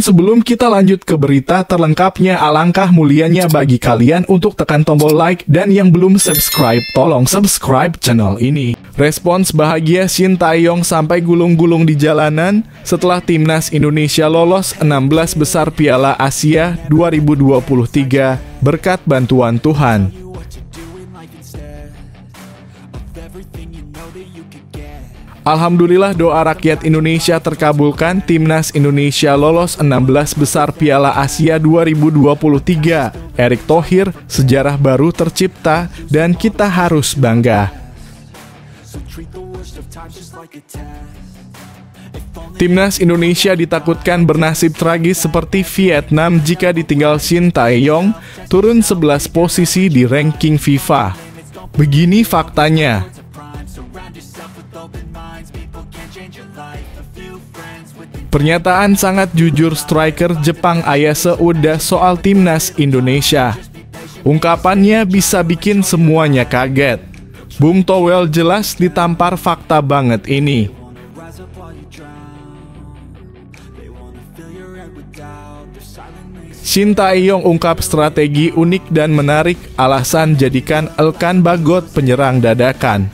sebelum kita lanjut ke berita terlengkapnya, alangkah mulianya bagi kalian untuk tekan tombol like, dan yang belum subscribe, tolong subscribe channel ini. Respons bahagia Shin Tae-yong sampai gulung-gulung di jalanan setelah timnas Indonesia lolos 16 besar Piala Asia 2023 berkat bantuan Tuhan. Alhamdulillah, doa rakyat Indonesia terkabulkan. Timnas Indonesia lolos 16 besar Piala Asia 2023. Erick Thohir, sejarah baru tercipta dan kita harus bangga. Timnas Indonesia ditakutkan bernasib tragis seperti Vietnam jika ditinggal Shin Tae-yong turun 11 posisi di ranking FIFA. Begini faktanya. Pernyataan sangat jujur striker Jepang Ayase Uda soal timnas Indonesia. Ungkapannya bisa bikin semuanya kaget. Bung Towel jelas ditampar fakta banget ini. Shin Tae-yong ungkap strategi unik dan menarik, alasan jadikan Elkan Bagot penyerang dadakan.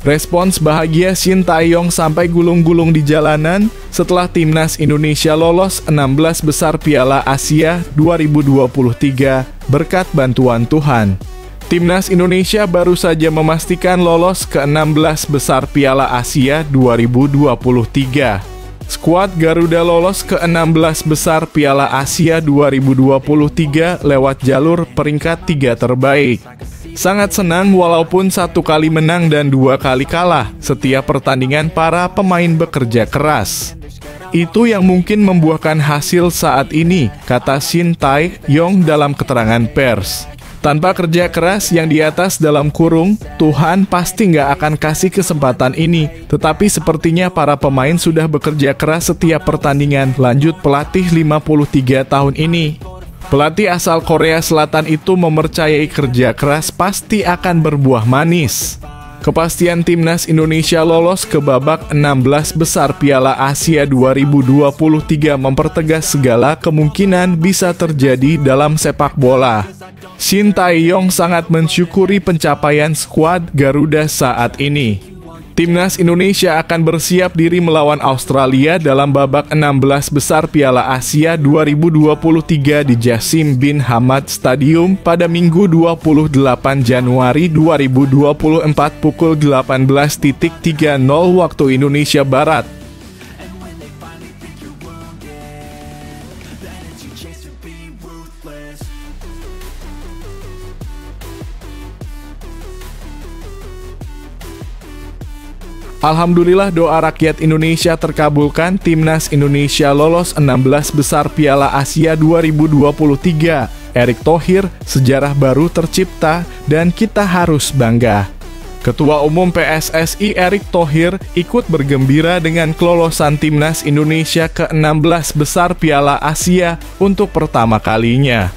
Respons bahagia Shin Tae-yong sampai gulung-gulung di jalanan setelah timnas Indonesia lolos 16 besar Piala Asia 2023 berkat bantuan Tuhan. Timnas Indonesia baru saja memastikan lolos ke 16 besar Piala Asia 2023. Skuad Garuda lolos ke 16 besar Piala Asia 2023 lewat jalur peringkat 3 terbaik. Sangat senang walaupun 1 kali menang dan 2 kali kalah. Setiap pertandingan para pemain bekerja keras. Itu yang mungkin membuahkan hasil saat ini, kata Shin Tae-yong dalam keterangan pers. Tanpa kerja keras yang di atas dalam kurung, Tuhan pasti nggak akan kasih kesempatan ini. Tetapi sepertinya para pemain sudah bekerja keras setiap pertandingan, lanjut pelatih 53 tahun ini. Pelatih asal Korea Selatan itu mempercayai kerja keras pasti akan berbuah manis. Kepastian timnas Indonesia lolos ke babak 16 besar Piala Asia 2023 mempertegas segala kemungkinan bisa terjadi dalam sepak bola. Shin Tae-yong sangat mensyukuri pencapaian skuad Garuda saat ini. Timnas Indonesia akan bersiap diri melawan Australia dalam babak 16 besar Piala Asia 2023 di Jassim bin Hamad Stadium pada Minggu 28 Januari 2024 pukul 18.30 waktu Indonesia Barat. Alhamdulillah, doa rakyat Indonesia terkabulkan. Timnas Indonesia lolos 16 besar Piala Asia 2023. Erick Thohir, sejarah baru tercipta dan kita harus bangga. Ketua Umum PSSI Erick Thohir ikut bergembira dengan kelolosan timnas Indonesia ke-16 besar Piala Asia untuk pertama kalinya.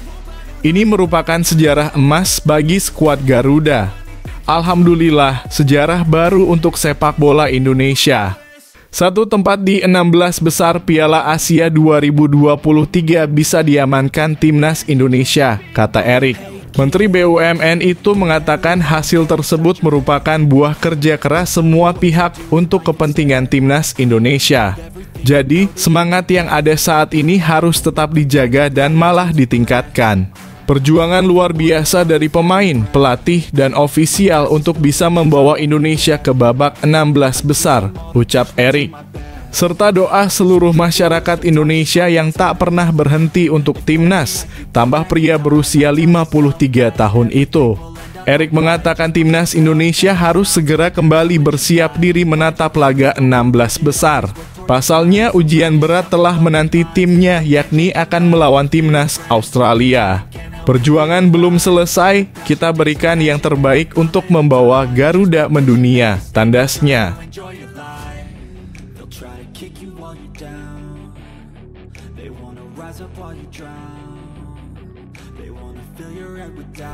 Ini merupakan sejarah emas bagi skuad Garuda. Alhamdulillah, sejarah baru untuk sepak bola Indonesia. Satu tempat di 16 besar Piala Asia 2023 bisa diamankan timnas Indonesia, kata Erick. Menteri BUMN itu mengatakan hasil tersebut merupakan buah kerja keras semua pihak untuk kepentingan timnas Indonesia. Jadi, semangat yang ada saat ini harus tetap dijaga dan malah ditingkatkan. Perjuangan luar biasa dari pemain, pelatih, dan ofisial untuk bisa membawa Indonesia ke babak 16 besar, ucap Erick. Serta doa seluruh masyarakat Indonesia yang tak pernah berhenti untuk timnas, tambah pria berusia 53 tahun itu. Erick mengatakan timnas Indonesia harus segera kembali bersiap diri menatap laga 16 besar. Pasalnya ujian berat telah menanti timnya, yakni akan melawan timnas Australia. Perjuangan belum selesai, kita berikan yang terbaik untuk membawa Garuda mendunia, tandasnya.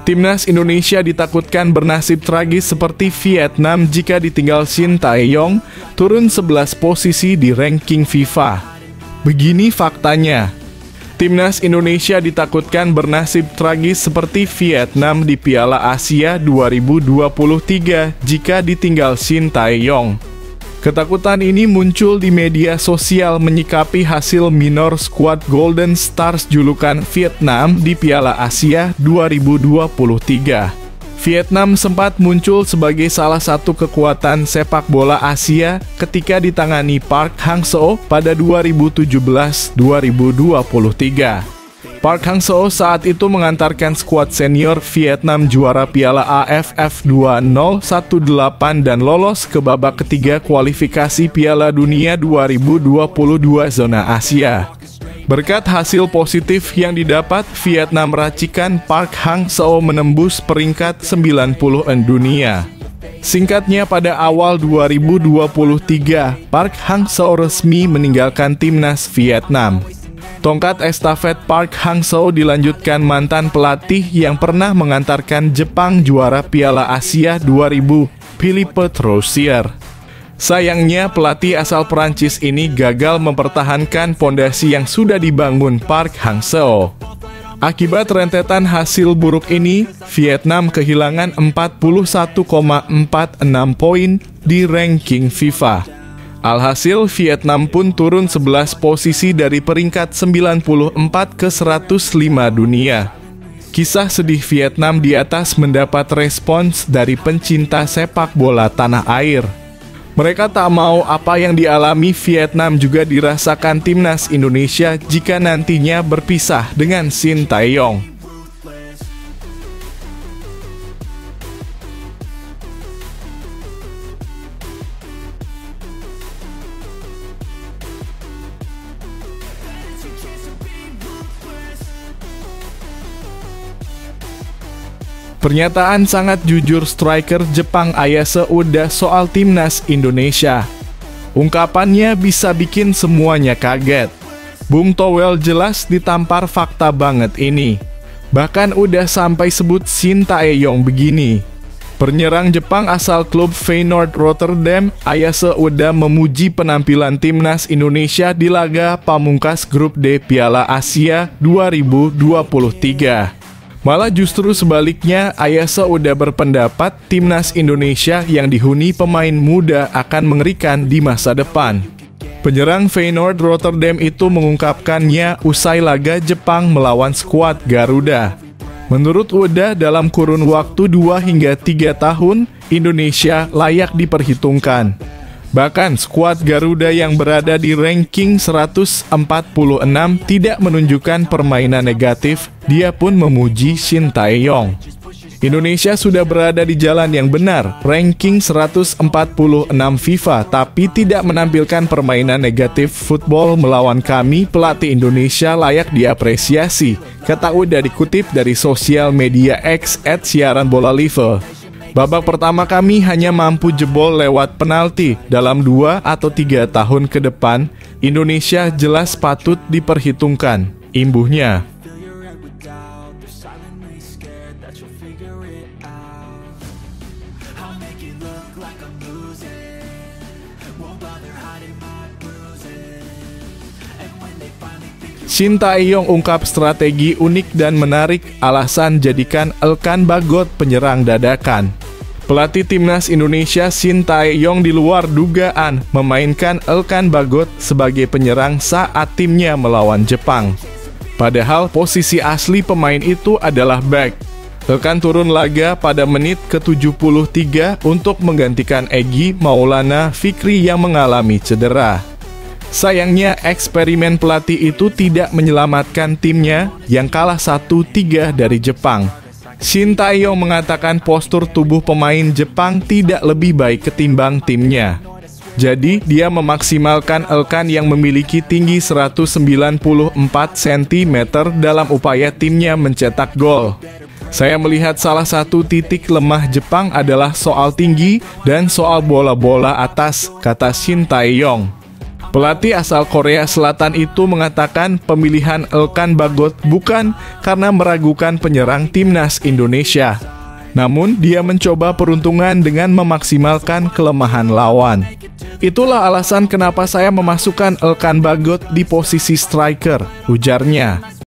Timnas Indonesia ditakutkan bernasib tragis seperti Vietnam jika ditinggal Shin Tae-yong, turun 11 posisi di ranking FIFA. Begini faktanya. Timnas Indonesia ditakutkan bernasib tragis seperti Vietnam di Piala Asia 2023 jika ditinggal Shin Tae-yong. Ketakutan ini muncul di media sosial menyikapi hasil minor skuad Golden Stars julukan Vietnam di Piala Asia 2023. Vietnam sempat muncul sebagai salah satu kekuatan sepak bola Asia ketika ditangani Park Hang-seo pada 2017-2023. Park Hang-seo saat itu mengantarkan skuad senior Vietnam juara Piala AFF 2018 dan lolos ke babak ketiga kualifikasi Piala Dunia 2022 zona Asia. Berkat hasil positif yang didapat, Vietnam racikan Park Hang-seo menembus peringkat 90 dunia. Singkatnya, pada awal 2023, Park Hang-seo resmi meninggalkan timnas Vietnam. Tongkat estafet Park Hang-seo dilanjutkan mantan pelatih yang pernah mengantarkan Jepang juara Piala Asia 2000, Philippe Troussier. Sayangnya, pelatih asal Perancis ini gagal mempertahankan pondasi yang sudah dibangun Park Hang-seo. Akibat rentetan hasil buruk ini, Vietnam kehilangan 41,46 poin di ranking FIFA. Alhasil, Vietnam pun turun 11 posisi dari peringkat 94 ke 105 dunia. Kisah sedih Vietnam di atas mendapat respons dari pencinta sepak bola tanah air. Mereka tak mau apa yang dialami Vietnam juga dirasakan timnas Indonesia jika nantinya berpisah dengan Shin Tae-yong. Pernyataan sangat jujur striker Jepang Ayase Uda soal timnas Indonesia. Ungkapannya bisa bikin semuanya kaget. Bung Towel jelas ditampar fakta banget ini. Bahkan udah sampai sebut Shin Tae-yong begini. Penyerang Jepang asal klub Feyenoord Rotterdam, Ayase Uda memuji penampilan timnas Indonesia di laga pamungkas grup D Piala Asia 2023. Malah justru sebaliknya, Ayase Uda berpendapat timnas Indonesia yang dihuni pemain muda akan mengerikan di masa depan. Penyerang Feyenoord Rotterdam itu mengungkapkannya usai laga Jepang melawan skuad Garuda. Menurut Uda, dalam kurun waktu 2 hingga 3 tahun, Indonesia layak diperhitungkan. Bahkan skuad Garuda yang berada di ranking 146 tidak menunjukkan permainan negatif, dia pun memuji Shin Tae-yong. Indonesia sudah berada di jalan yang benar, ranking 146 FIFA, tapi tidak menampilkan permainan negatif football melawan kami, pelatih Indonesia layak diapresiasi, kata Uda dikutip dari sosial media X @siaranbolalive. Babak pertama kami hanya mampu jebol lewat penalti. Dalam 2 atau 3 tahun ke depan, Indonesia jelas patut diperhitungkan, imbuhnya. Shin Tae-yong ungkap strategi unik dan menarik, alasan jadikan Elkan Bagot penyerang dadakan. Pelatih timnas Indonesia Shin Tae-yong di luar dugaan memainkan Elkan Bagot sebagai penyerang saat timnya melawan Jepang. Padahal posisi asli pemain itu adalah back. Elkan turun laga pada menit ke-73 untuk menggantikan Egy Maulana Fikri yang mengalami cedera. Sayangnya eksperimen pelatih itu tidak menyelamatkan timnya yang kalah 1-3 dari Jepang. Shin Tae-yong mengatakan postur tubuh pemain Jepang tidak lebih baik ketimbang timnya. Jadi, dia memaksimalkan Elkan yang memiliki tinggi 194 cm dalam upaya timnya mencetak gol. Saya melihat salah satu titik lemah Jepang adalah soal tinggi dan soal bola-bola atas, kata Shin Tae-yong. Pelatih asal Korea Selatan itu mengatakan pemilihan Elkan Bagot bukan karena meragukan penyerang timnas Indonesia. Namun, dia mencoba peruntungan dengan memaksimalkan kelemahan lawan. Itulah alasan kenapa saya memasukkan Elkan Bagot di posisi striker, ujarnya.